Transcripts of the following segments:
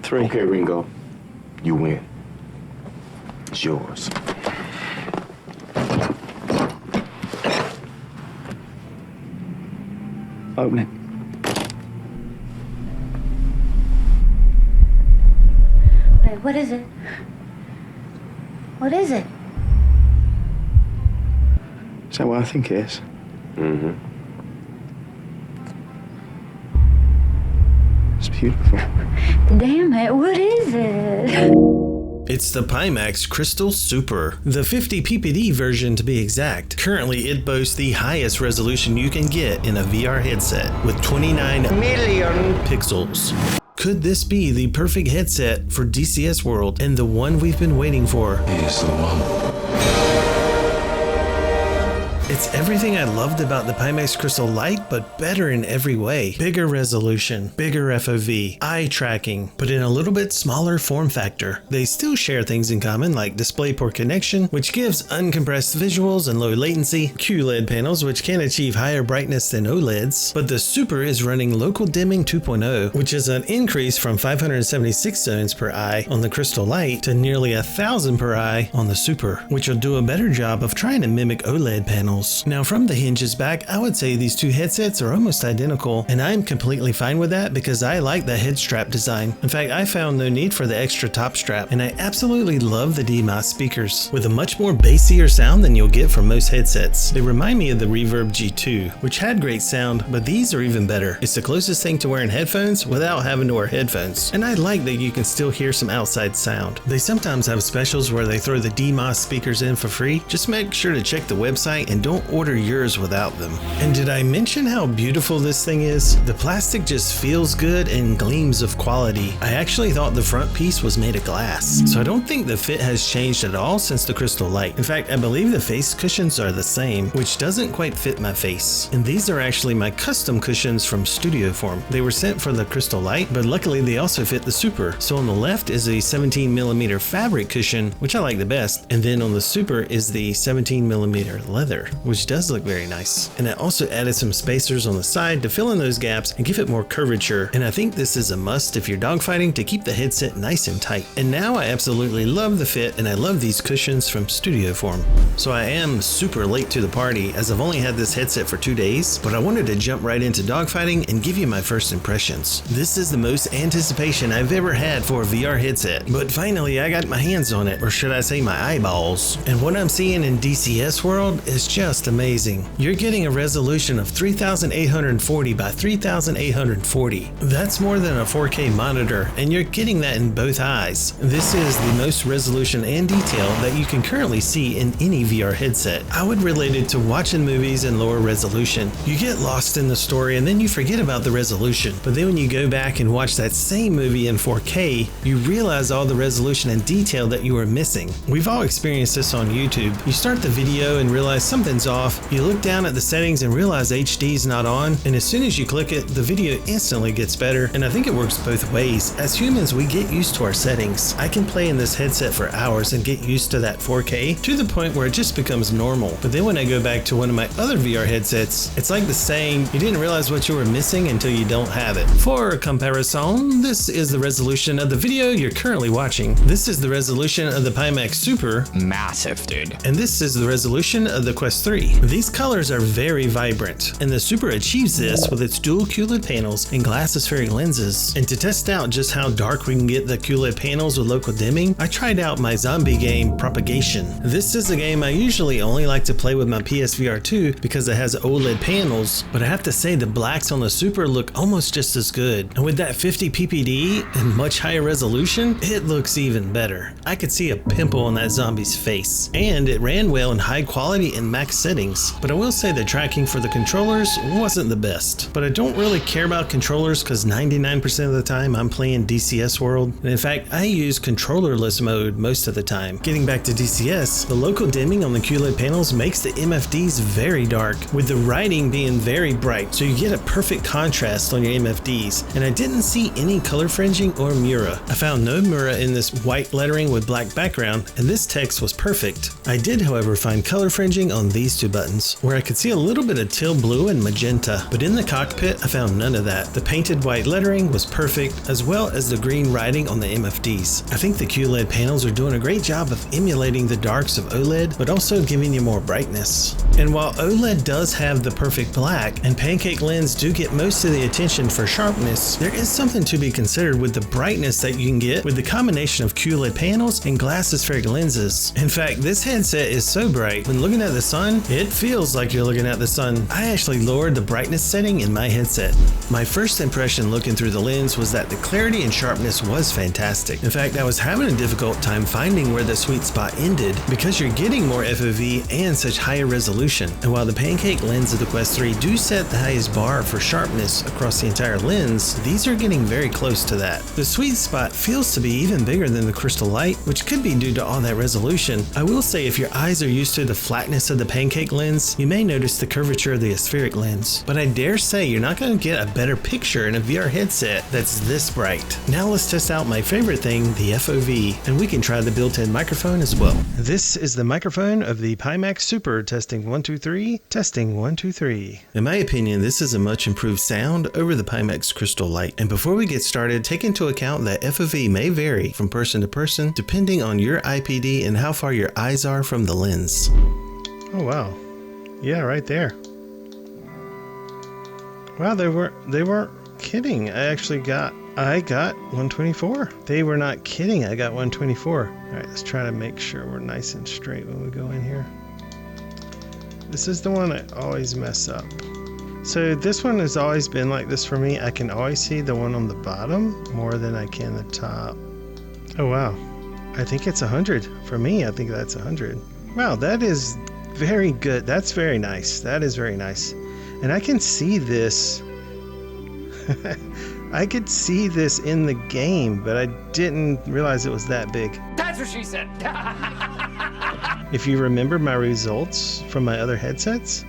3. Okay, Ringo. You win. It's yours. Open it. Wait, what is it? What is it? Is that what I think it is? Mm-hmm. It's beautiful. Damn it, what is it? It's the Pimax Crystal Super, the 50 ppd version to be exact. Currently, it boasts the highest resolution you can get in a VR headset with 29 million pixels. Could this be the perfect headset for DCS World and the one we've been waiting for? He's the one. It's everything I loved about the Pimax Crystal Lite, but better in every way. Bigger resolution, bigger FOV, eye tracking, but in a little bit smaller form factor. They still share things in common like DisplayPort connection, which gives uncompressed visuals and low latency, QLED panels which can achieve higher brightness than OLEDs, but the Super is running local dimming 2.0, which is an increase from 576 zones per eye on the Crystal Lite to nearly 1,000 per eye on the Super, which will do a better job of trying to mimic OLED panels. Now from the hinges back, I would say these two headsets are almost identical, and I'm completely fine with that because I like the head strap design. In fact, I found no need for the extra top strap, and I absolutely love the DCS speakers, with a much more bassier sound than you'll get from most headsets. They remind me of the Reverb G2, which had great sound, but these are even better. It's the closest thing to wearing headphones without having to wear headphones, and I like that you can still hear some outside sound. They sometimes have specials where they throw the DCS speakers in for free. Just make sure to check the website and don't order yours without them. And did I mention how beautiful this thing is? The plastic just feels good and gleams of quality. I actually thought the front piece was made of glass, so I don't think the fit has changed at all since the Crystal Lite. In fact, I believe the face cushions are the same, which doesn't quite fit my face. And these are actually my custom cushions from Studio Form. They were sent for the Crystal Lite, but luckily they also fit the Super. So on the left is a 17mm fabric cushion, which I like the best, and then on the Super is the 17mm leather, which does look very nice. And I also added some spacers on the side to fill in those gaps and give it more curvature, and I think this is a must if you're dogfighting to keep the headset nice and tight. And now I absolutely love the fit, and I love these cushions from Studio Form. So I am super late to the party as I've only had this headset for 2 days, but I wanted to jump right into dogfighting and give you my first impressions. This is the most anticipation I've ever had for a VR headset, but finally I got my hands on it, or should I say my eyeballs. And what I'm seeing in DCS World is just amazing. You're getting a resolution of 3840 by 3840. That's more than a 4K monitor, and you're getting that in both eyes. This is the most resolution and detail that you can currently see in any VR headset. I would relate it to watching movies in lower resolution. You get lost in the story and then you forget about the resolution, but then when you go back and watch that same movie in 4K, you realize all the resolution and detail that you were missing. We've all experienced this on YouTube. You start the video and realize something's off. You look down at the settings and realize HD is not on, and as soon as you click it, the video instantly gets better, and I think it works both ways. As humans, we get used to our settings. I can play in this headset for hours and get used to that 4K to the point where it just becomes normal. But then when I go back to one of my other VR headsets, it's like the saying, you didn't realize what you were missing until you don't have it. For comparison, this is the resolution of the video you're currently watching. This is the resolution of the Pimax Super. Massive, dude. And this is the resolution of the Quest 3. These colors are very vibrant, and the Super achieves this with its dual QLED panels and glass aspheric lenses. And to test out just how dark we can get the QLED panels with local dimming, I tried out my zombie game Propagation. This is a game I usually only like to play with my PSVR 2 because it has OLED panels, but I have to say the blacks on the Super look almost just as good. And with that 50 ppd and much higher resolution, it looks even better. I could see a pimple on that zombie's face, and it ran well in high quality and max settings. But I will say the tracking for the controllers wasn't the best. But I don't really care about controllers because 99% of the time I'm playing DCS World. And in fact, I use controllerless mode most of the time. Getting back to DCS, the local dimming on the QLED panels makes the MFDs very dark, with the writing being very bright, so you get a perfect contrast on your MFDs. And I didn't see any color fringing or Mura. I found no Mura in this white lettering with black background, and this text was perfect. I did, however, find color fringing on these two buttons, where I could see a little bit of teal blue and magenta, but in the cockpit I found none of that. The painted white lettering was perfect, as well as the green writing on the MFDs. I think the QLED panels are doing a great job of emulating the darks of OLED, but also giving you more brightness. And while OLED does have the perfect black, and pancake lens do get most of the attention for sharpness, there is something to be considered with the brightness that you can get with the combination of QLED panels and glass aspheric lenses. In fact, this headset is so bright, when looking at the sun, it feels like you're looking at the sun. I actually lowered the brightness setting in my headset. My first impression looking through the lens was that the clarity and sharpness was fantastic. In fact, I was having a difficult time finding where the sweet spot ended because you're getting more FOV and such higher resolution. And while the pancake lens of the Quest 3 do set the highest bar for sharpness across the entire lens, these are getting very close to that. The sweet spot feels to be even bigger than the Crystal Light, which could be due to all that resolution. I will say if your eyes are used to the flatness of the pancake lens, you may notice the curvature of the aspheric lens. But I dare say you're not going to get a better picture in a VR headset that's this bright. Now let's test out my favorite thing, the FOV, and we can try the built-in microphone as well. This is the microphone of the Pimax Super. Testing 1 2 3. Testing 1 2 3. In my opinion, this is a much improved sound over the Pimax Crystal Light. And before we get started, take into account that FOV may vary from person to person depending on your IPD and how far your eyes are from the lens. Oh wow. Yeah, right there. Wow, they weren't kidding. I got 124. They were not kidding. I got 124. All right, let's try to make sure we're nice and straight when we go in here. This is the one I always mess up. So this one has always been like this for me. I can always see the one on the bottom more than I can the top. Oh wow. I think it's 100. For me, I think that's 100. Wow, that is very good. That's very nice. That is very nice. And I can see this. I could see this in the game, but I didn't realize it was that big. That's what she said. If you remember my results from my other headsets,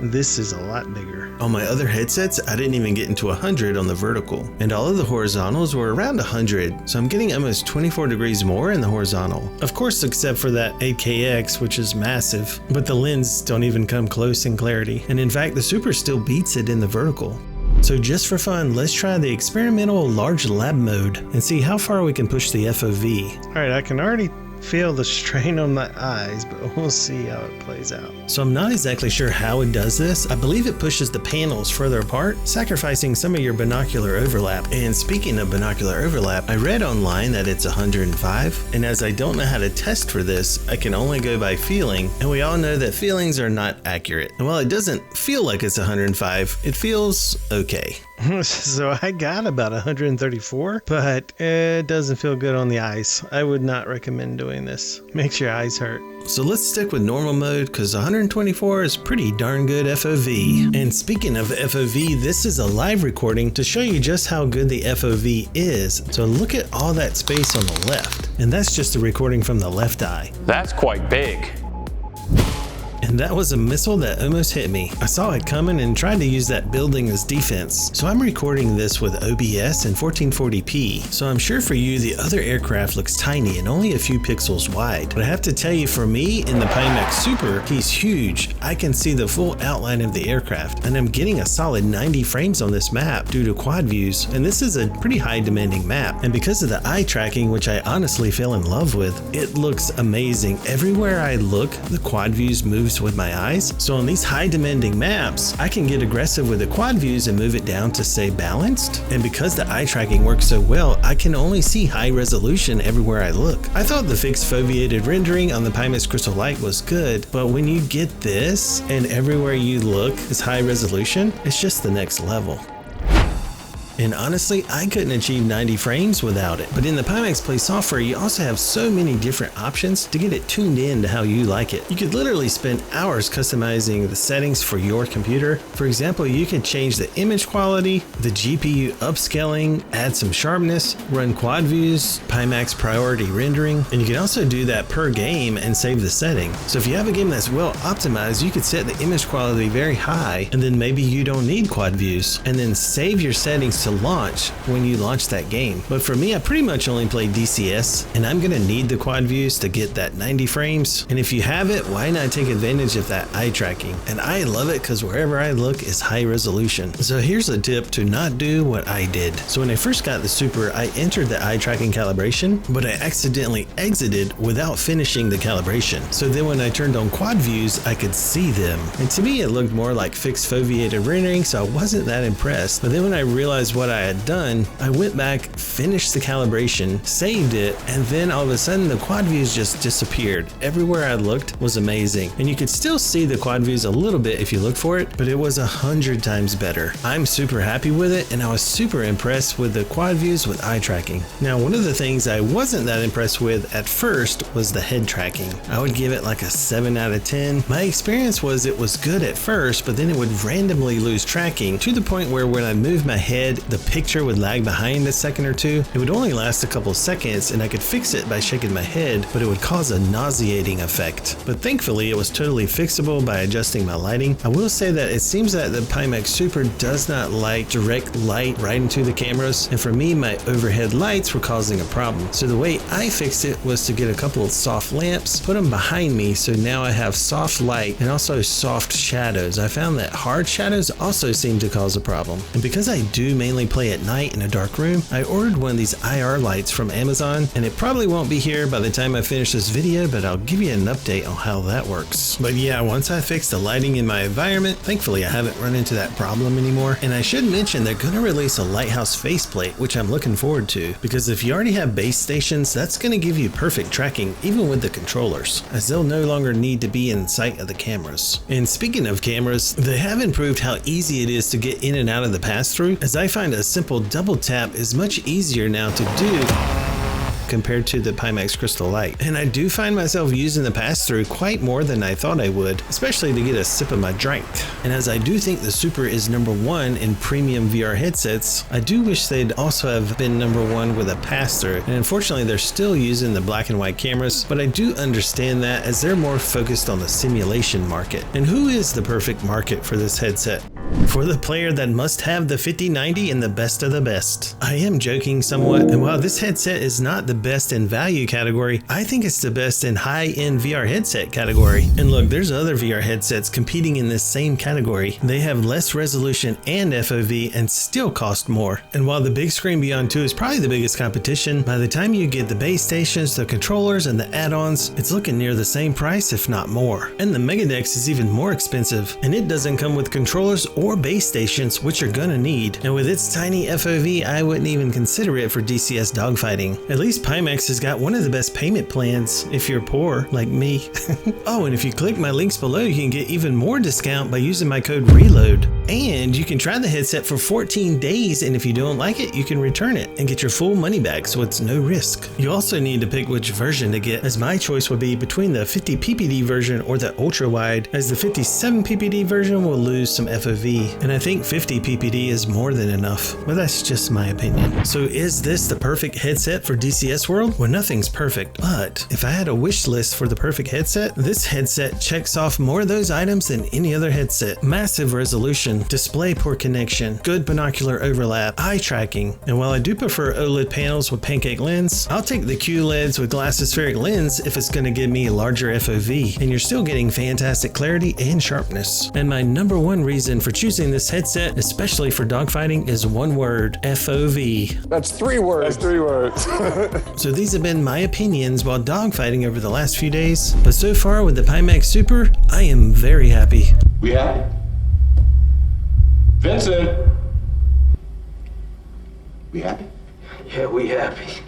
this is a lot bigger. On my other headsets, I didn't even get into 100 on the vertical, and all of the horizontals were around 100, so I'm getting almost 24 degrees more in the horizontal. Of course, except for that 8KX, which is massive, but the lens don't even come close in clarity, and in fact, the Super still beats it in the vertical. So just for fun, let's try the experimental large lab mode and see how far we can push the FOV. Alright, I can already feel the strain on my eyes, but we'll see how it plays out. So I'm not exactly sure how it does this. I believe it pushes the panels further apart, sacrificing some of your binocular overlap. And speaking of binocular overlap, I read online that it's 105, and as I don't know how to test for this, I can only go by feeling, and we all know that feelings are not accurate. And while it doesn't feel like it's 105, it feels okay. So I got about 134, but it doesn't feel good on the eyes. I would not recommend doing this. Makes your eyes hurt. So let's stick with normal mode because 124 is pretty darn good FOV. And speaking of FOV, this is a live recording to show you just how good the FOV is. So look at all that space on the left. And that's just a recording from the left eye. That's quite big. And that was a missile that almost hit me. I saw it coming and tried to use that building as defense. So I'm recording this with OBS and 1440p. So I'm sure for you the other aircraft looks tiny and only a few pixels wide. But I have to tell you, for me in the Pimax Super, he's huge. I can see the full outline of the aircraft, and I'm getting a solid 90 frames on this map due to quad views. And this is a pretty high demanding map. And because of the eye tracking, which I honestly fell in love with, it looks amazing. Everywhere I look, the quad views moves with my eyes. So on these high demanding maps, I can get aggressive with the quad views and move it down to say balanced. And because the eye tracking works so well, I can only see high resolution everywhere I look. I thought the fixed foveated rendering on the Pimax Crystal Light was good, but when you get this and everywhere you look is high resolution, it's just the next level. And honestly, I couldn't achieve 90 frames without it. But in the Pimax Play software, you also have so many different options to get it tuned in to how you like it. You could literally spend hours customizing the settings for your computer. For example, you can change the image quality, the GPU upscaling, add some sharpness, run quad views, Pimax priority rendering, and you can also do that per game and save the setting. So if you have a game that's well optimized, you could set the image quality very high, and then maybe you don't need quad views, and then save your settings to launch when you launch that game. But for me, I pretty much only play DCS, and I'm gonna need the quad views to get that 90 frames. And if you have it, why not take advantage of that eye tracking? And I love it because wherever I look is high resolution. So here's a tip to not do what I did. So when I first got the Super, I entered the eye tracking calibration, but I accidentally exited without finishing the calibration. So then when I turned on quad views, I could see them. And to me, it looked more like fixed foveated rendering, so I wasn't that impressed. But then when I realized what I had done, I went back, finished the calibration, saved it, and then all of a sudden the quad views just disappeared. Everywhere I looked was amazing. And you could still see the quad views a little bit if you look for it, but it was 100 times better. I'm super happy with it, and I was super impressed with the quad views with eye tracking. Now, one of the things I wasn't that impressed with at first was the head tracking. I would give it like a 7 out of 10. My experience was it was good at first, but then it would randomly lose tracking to the point where when I moved my head, the picture would lag behind a second or two. It would only last a couple seconds, and I could fix it by shaking my head, but it would cause a nauseating effect. But thankfully, it was totally fixable by adjusting my lighting. I will say that it seems that the Pimax Super does not like direct light right into the cameras, and for me, my overhead lights were causing a problem. So the way I fixed it was to get a couple of soft lamps, put them behind me, so now I have soft light and also soft shadows. I found that hard shadows also seem to cause a problem. And because I do mainly play at night in a dark room, I ordered one of these IR lights from Amazon, and it probably won't be here by the time I finish this video, but I'll give you an update on how that works. But yeah, once I fixed the lighting in my environment, thankfully I haven't run into that problem anymore. And I should mention they're gonna release a lighthouse faceplate, which I'm looking forward to, because if you already have base stations, that's gonna give you perfect tracking even with the controllers, as they'll no longer need to be in sight of the cameras. And speaking of cameras, they have improved how easy it is to get in and out of the pass-through, as I find a simple double tap is much easier now to do compared to the Pimax Crystal Light. And I do find myself using the pass-through quite more than I thought I would, especially to get a sip of my drink. And as I do think the Super is #1 in premium VR headsets, I do wish they'd also have been #1 with a pass-through. And unfortunately, they're still using the black and white cameras, but I do understand that as they're more focused on the simulation market. And who is the perfect market for this headset? For the player that must have the 5090 and the best of the best. I am joking somewhat, and while this headset is not the best in value category, I think it's the best in high-end VR headset category. And look, there's other VR headsets competing in this same category. They have less resolution and FOV and still cost more. And while the Big Screen Beyond 2 is probably the biggest competition, by the time you get the base stations, the controllers, and the add-ons, it's looking near the same price, if not more. And the Megadex is even more expensive, and it doesn't come with controllers or base stations, which you're gonna need. And with its tiny FOV, I wouldn't even consider it for DCS dogfighting. At least Pimax has got one of the best payment plans if you're poor like me. Oh, and if you click my links below, you can get even more discount by using my code RELOAD. And you can try the headset for 14 days, and if you don't like it, you can return it and get your full money back, so it's no risk. You also need to pick which version to get, as my choice would be between the 50 ppd version or the ultra wide, as the 57 ppd version will lose some FOV, and I think 50 ppd is more than enough, but that's just my opinion. So is this the perfect headset for DCS World? Well, nothing's perfect, but if I had a wish list for the perfect headset, this headset checks off more of those items than any other headset. Massive resolution, display port connection, good binocular overlap, eye tracking, and while I do prefer OLED panels with pancake lens, I'll take the QLEDs with glass spheric lens if it's going to give me larger FOV, and you're still getting fantastic clarity and sharpness. And my #1 reason for choosing this headset, especially for dogfighting, is one word: FOV. That's 3 words. That's 3 words. So these have been my opinions while dogfighting over the last few days, but so far with the Pimax Super, I am very happy. We happy? Vincent! We happy? Yeah, we happy.